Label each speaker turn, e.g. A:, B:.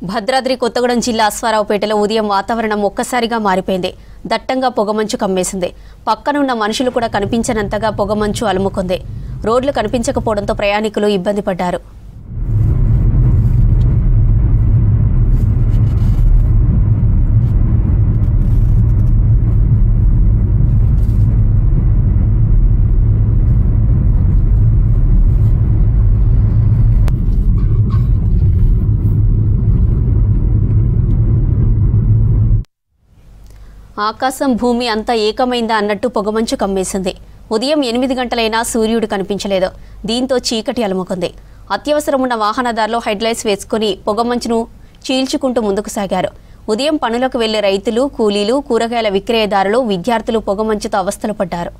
A: భద్రాద్రి కొత్తగూడెం జిల్లా అశ్వారావుపేటలో ఉదయం వాతావరణం ఒక్కసారిగా మారిపోయింది. దట్టంగా పొగమంచు కమ్మేసింది. పక్కనున్న మనుషులు కూడా కనిపించనంతగా పొగమంచు అలుముకుంది. రోడ్లు కనిపించకపోవడంతో ప్రయాణికులు ఇబ్బంది పడ్డారు. ఆకాశం భూమి అంతా ఏకమైందా అన్నట్టు పొగమంచు కమ్మేసింది. ఉదయం 8 గంటలైనా సూర్యుడు కనిపించలేదు. దీంతో చీకటి అలుముకుంది. అత్యవసరం ఉన్న వాహనదారులు హెడ్లైట్స్ వేసుకుని పొగమంచును చీల్చుకుంటూ ముందుకు సాగారు. ఉదయం పనులకు వెళ్లే రైతులు, కూలీలు, కూరగాయల విక్రయదారులు, విద్యార్థులు పొగమంచుతో అవస్థలు పడ్డారు.